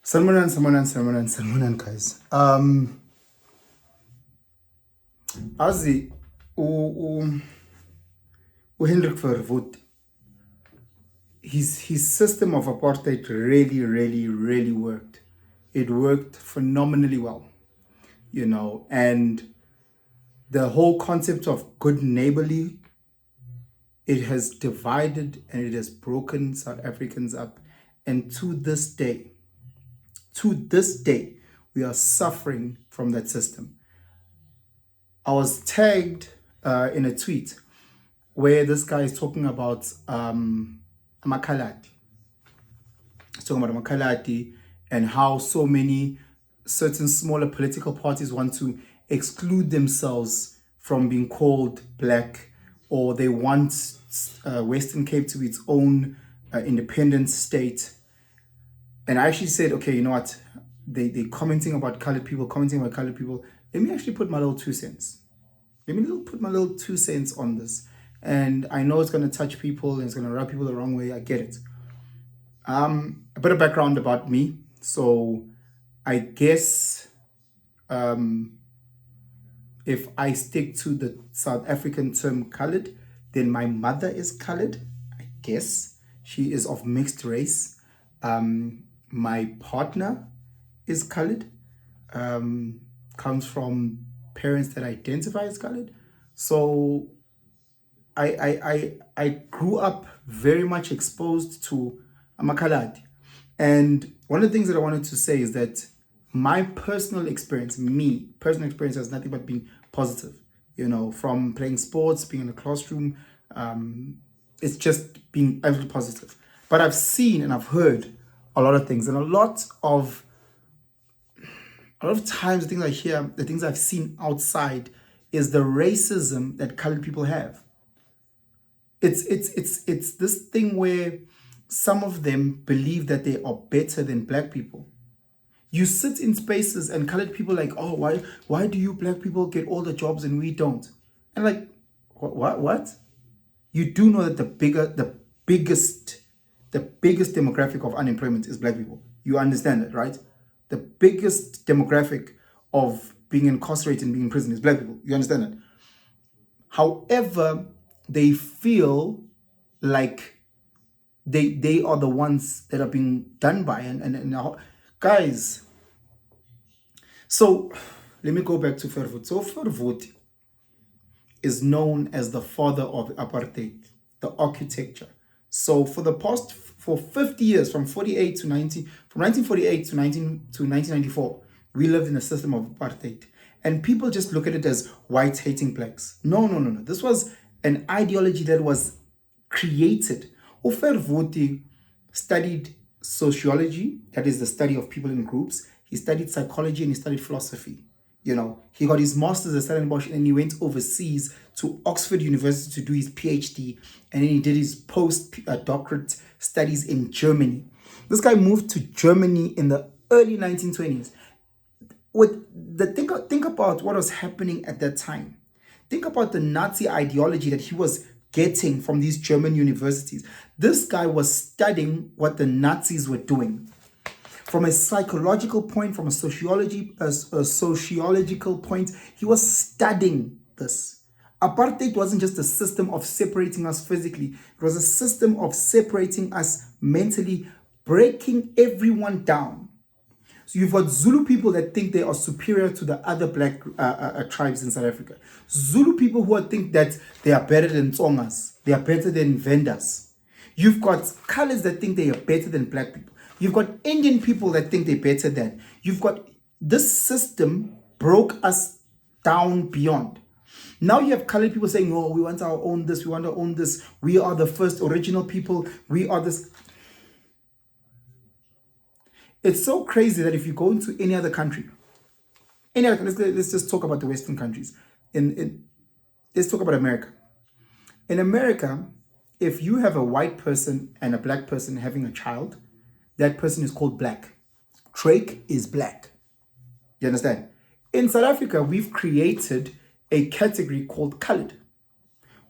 Salmonan, guys. Azi, Hendrik Verwoerd, his system of apartheid really worked. It worked phenomenally well, and the whole concept of good neighborly, it has divided and it has broken South Africans up. And to this day, we are suffering from that system. I was tagged in a tweet where this guy is talking about Makalati. He's talking about Makalati and how so many certain smaller political parties want to exclude themselves from being called black, or they want Western Cape to be its own independent state. And I actually said, okay, you know what? They're commenting about colored people. Let me actually put my little 2 cents. On this. And I know it's going to touch people and it's going to rub people the wrong way. I get it. A bit of background about me. So I guess if I stick to the South African term colored, then my mother is colored. I guess she is of mixed race. My partner is colored. Comes from parents that identify as colored. So I grew up very much exposed to Amakalati. And one of the things that I wanted to say is that my personal experience has nothing but been positive. From playing sports, being in a classroom, it's just been absolutely positive. But I've seen and I've heard a lot of things, and a lot of times the things I hear, the things I've seen outside is the racism that colored people have. It's this thing where some of them believe that they are better than black people. You sit in spaces and colored people like, oh, why do you black people get all the jobs and we don't? And like, what? You do know that the biggest demographic of unemployment is black people. You understand that, right? The biggest demographic of being incarcerated and being in prison is black people. You understand that? However, they feel like they are the ones that are being done by. And guys, so let me go back to Verwoerd. So Verwoerd is known as the father of apartheid, the architecture. So for 50 years, from 1948 to 1994, we lived in a system of apartheid. And people just look at it as whites hating blacks. No. This was an ideology that was created. Verwoerd studied sociology, that is the study of people in groups. He studied psychology and he studied philosophy. He got his master's at Stellenbosch and he went overseas to Oxford University to do his PhD, and then he did his postdoctorate studies in Germany. This guy moved to Germany in the early 1920s. Think about what was happening at that time. Think about the Nazi ideology that he was getting from these German universities. This guy was studying what the Nazis were doing. From a psychological point, from a sociological point, he was studying this. Apartheid wasn't just a system of separating us physically. It was a system of separating us mentally, breaking everyone down. So you've got Zulu people that think they are superior to the other black tribes in South Africa. Zulu people who think that they are better than Tsongas. They are better than Vendas. You've got colors that think they are better than black people. You've got Indian people that think they're better than. You've got this system broke us down beyond. Now you have colored people saying, oh, we want our own this, we want to own this. We are the first original people. We are this. It's so crazy that if you go into any other country, let's just talk about the Western countries. Let's talk about America. In America, if you have a white person and a black person having a child, that person is called black. Drake is black. You understand? In South Africa, we've created a category called colored,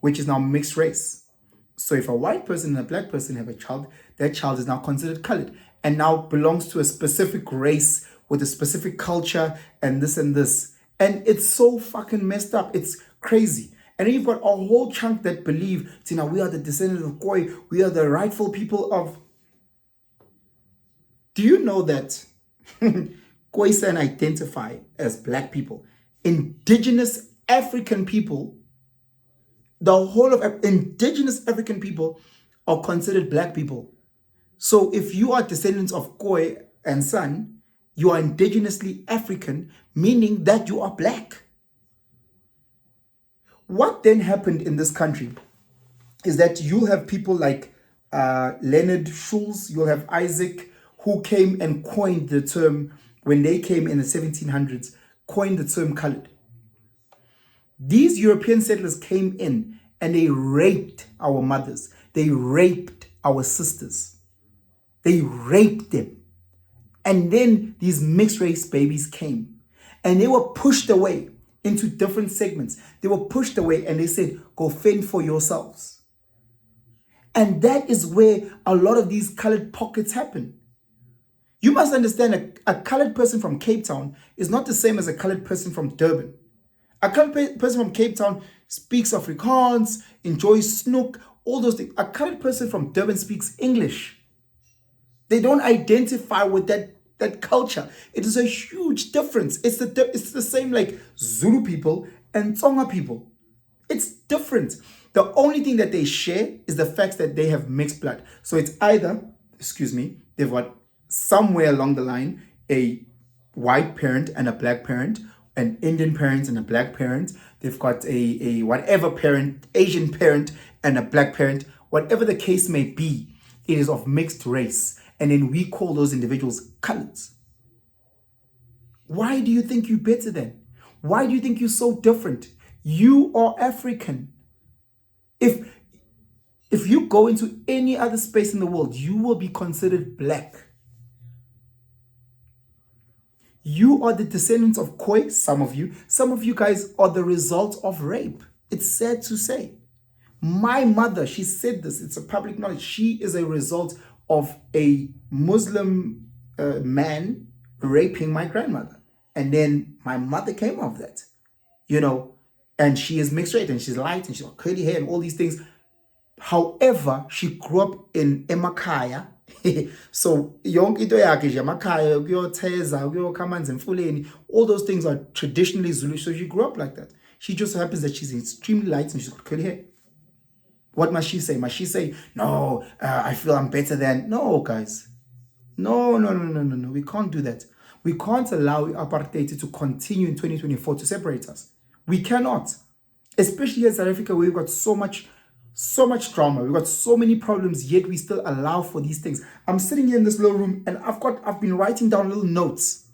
which is now mixed race. So if a white person and a black person have a child, that child is now considered colored. and now belongs to a specific race with a specific culture and this and this. And it's so fucking messed up. It's crazy. And then you've got a whole chunk that believe, Tina, we are the descendants of Koi, we are the rightful people of. Do you know that Khoisan identify as black people? Indigenous African people, the whole of indigenous African people are considered black people. So if you are descendants of Khoi and San, you are indigenously African, meaning that you are black. What then happened in this country is that you'll have people like Leonard Schulz, you'll have Isaac, who came and coined the term, when they came in the 1700s, coined the term colored. These European settlers came in and they raped our mothers. They raped our sisters. They raped them. And then these mixed race babies came and they were pushed away into different segments. They were pushed away and they said, go fend for yourselves. And that is where a lot of these colored pockets happen. You must understand a colored person from Cape Town is not the same as a colored person from Durban. A colored person from Cape Town speaks Afrikaans, enjoys snook, all those things. A colored person from Durban speaks English. They don't identify with that culture. It is a huge difference. It's the same like Zulu people and Tsonga people. It's different. The only thing that they share is the fact that they have mixed blood. So it's either, they've got somewhere along the line a white parent and a black parent, an Indian parent and a black parent. They've got a whatever parent, Asian parent and a black parent. Whatever the case may be, it is of mixed race. And then we call those individuals coloreds. Why do you think you're better then? Why do you think you're so different? You are African. If you go into any other space in the world, you will be considered black. You are the descendants of Khoi, some of you. Some of you guys are the result of rape. It's sad to say. My mother, she said this, it's a public knowledge. She is a result of a Muslim man raping my grandmother. And then my mother came of that, and she is mixed race and she's light and she's got curly hair and all these things. However, she grew up in Emakaya. So yonke into yakhe nje emakhaya kuyotheza kuyokamanzi emfuleni, all those things are traditionally Zulu. So she grew up like that. She just happens that she's extremely light and she's got curly hair. What must she say? Must she say, no, I feel I'm better than? No, guys. No. We can't do that. We can't allow apartheid to continue in 2024 to separate us. We cannot. Especially in South Africa, where we've got so much drama. We've got so many problems, yet we still allow for these things. I'm sitting here in this little room and I've been writing down little notes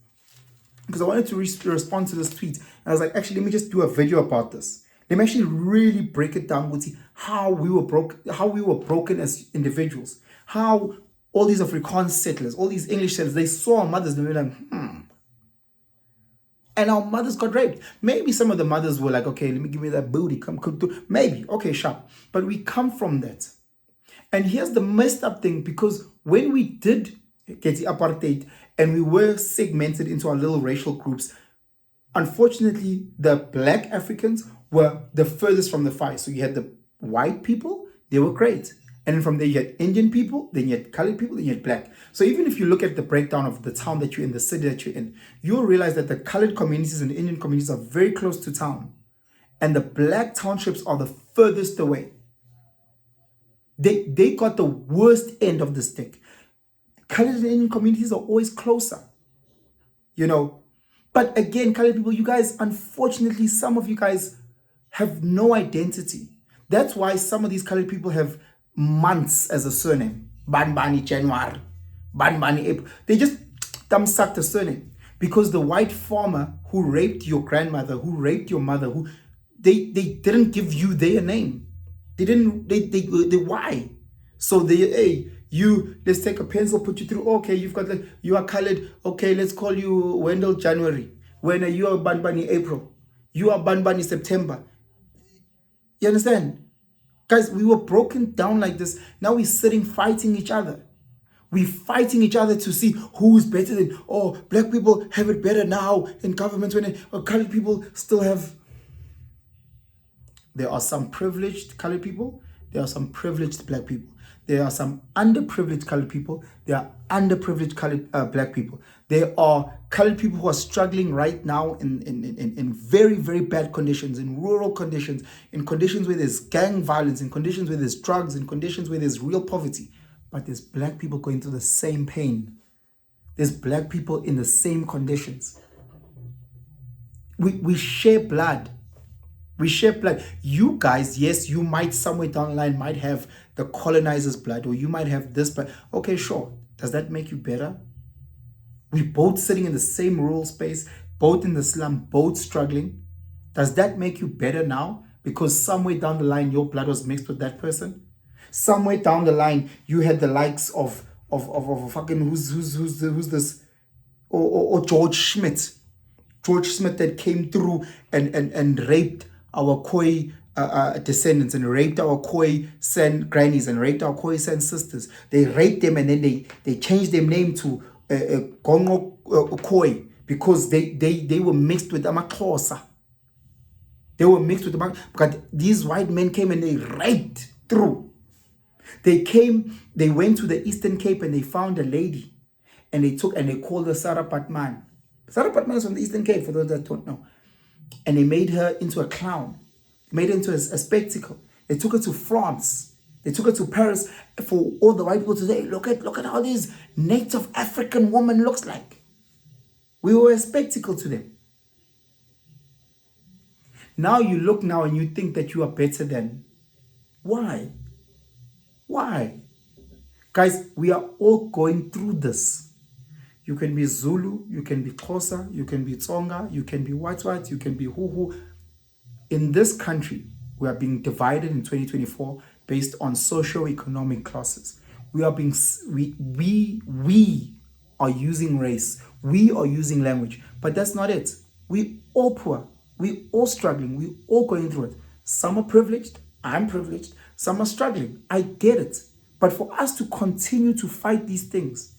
because I wanted to respond to this tweet. And I was like, actually, let me just do a video about this. Let me actually really break it down with how we were broken as individuals. How all these Afrikaans settlers, all these English settlers, they saw our mothers and they were like, And our mothers got raped. Maybe some of the mothers were like, okay, give me that booty. Come do. Maybe. Okay, sharp. But we come from that. And here's the messed up thing, because when we did get the apartheid and we were segmented into our little racial groups, unfortunately, the black Africans were the furthest from the fire. So you had the white people, they were great. And then from there, you had Indian people, then you had colored people, then you had black. So even if you look at the breakdown of the town that you're in, the city that you're in, you'll realize that the colored communities and the Indian communities are very close to town. And the black townships are the furthest away. They got the worst end of the stick. Colored and Indian communities are always closer. But again, colored people, you guys, unfortunately, some of you guys have no identity. That's why some of these colored people have months as a surname. Banbani January, Banbani April. They just thumbsuck the surname because the white farmer who raped your grandmother, who raped your mother, they didn't give you their name. They didn't. They why? So let's take a pencil, put you through. Okay, you are colored. Okay, let's call you Wendell January. When you are Banbani April, you are Banbani September. You understand? Guys, we were broken down like this. Now we're sitting fighting each other. We're fighting each other to see who's better than, oh, black people have it better now in government when colored people still have. There are some privileged colored people. There are some privileged black people. There are some underprivileged colored people. There are underprivileged colored black people. There are colored people who are struggling right now in very, very bad conditions, in rural conditions, in conditions where there's gang violence, in conditions where there's drugs, in conditions where there's real poverty. But there's black people going through the same pain. There's black people in the same conditions. We share blood. We share blood. You guys, yes, you might somewhere down the line might have the colonizer's blood, or you might have this, but okay, sure. Does that make you better? We both sitting in the same rural space, both in the slum, both struggling. Does that make you better now? Because somewhere down the line, your blood was mixed with that person. Somewhere down the line, you had the likes of fucking who's this, or George Schmidt that came through and raped our Khoi descendants, and raped our Khoi San grannies, and raped our Khoi San sisters. They raped them, and then they changed their name to Gongo Khoi, because they were mixed with Amaxhosa. They were mixed with the, because these white men came and they raped through. They went to the Eastern Cape and they found a lady, and they called her Sarah Patman. Sarah Patman is from the Eastern Cape, for those that don't know. And they made her into a clown. They made her into a spectacle. They took her to France. They took her to Paris for all the white people to say, look at how this native African woman looks like. We were a spectacle to them. Now you look now and you think that you are better than. Why? Why? Guys, we are all going through this. You can be Zulu, you can be Xhosa, you can be Tsonga, you can be what, you can be who. In this country, we are being divided in 2024 based on socioeconomic classes. We are using race, we are using language, but that's not it. We all poor, we all struggling, we all going through it. Some are privileged, I'm privileged, some are struggling. I get it. But for us to continue to fight these things,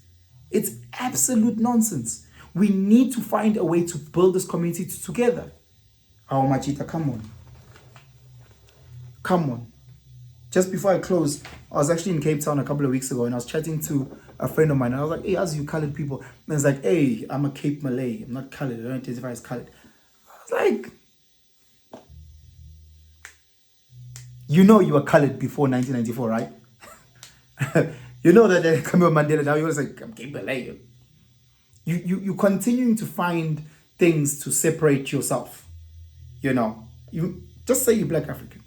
it's absolute nonsense. We need to find a way to build this community together. Our Machita, come on. Come on. Just before I close, I was actually in Cape Town a couple of weeks ago, and I was chatting to a friend of mine, and I was like, hey, as you colored people. And it's like, hey, I'm a Cape Malay. I'm not colored. I don't identify as colored. I was like, you know you were colored before 1994, right? You know that Kamil Mandela, now he was like, I'm Cape Malay. You continuing to find things to separate yourself. You know, you just say you're Black African.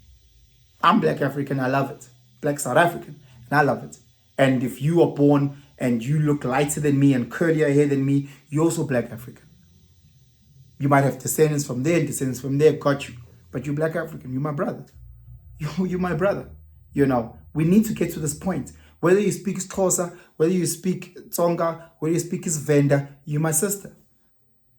I'm Black African, I love it. Black South African, and I love it. And if you are born and you look lighter than me and curlier hair than me, you're also Black African. You might have descendants from there, got you. But you're Black African, you're my brother. You're my brother. You know, we need to get to this point. Whether you speak Xhosa, whether you speak Tsonga, whether you speak Venda, you're my sister.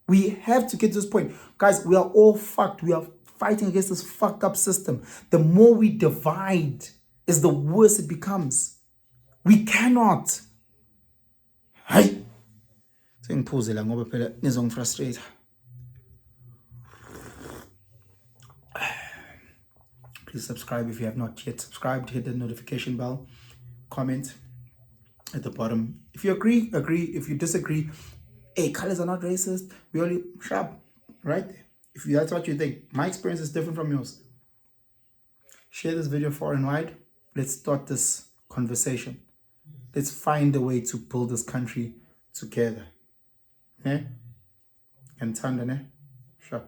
We have to get to this point. Guys, we are all fucked. We are fighting against this fucked up system. The more we divide, is the worse it becomes. We cannot. Hey. Sengiphuzela ngoba phela nizongifrustrate. Please subscribe if you have not yet subscribed. Hit the notification bell. Comment at the bottom. If you agree. If you disagree, hey, colors are not racist. We only sharp, right? If that's what you think. My experience is different from yours. Share this video far and wide. Let's start this conversation. Let's find a way to build this country together. Eh? And Tanda, ne? Sure.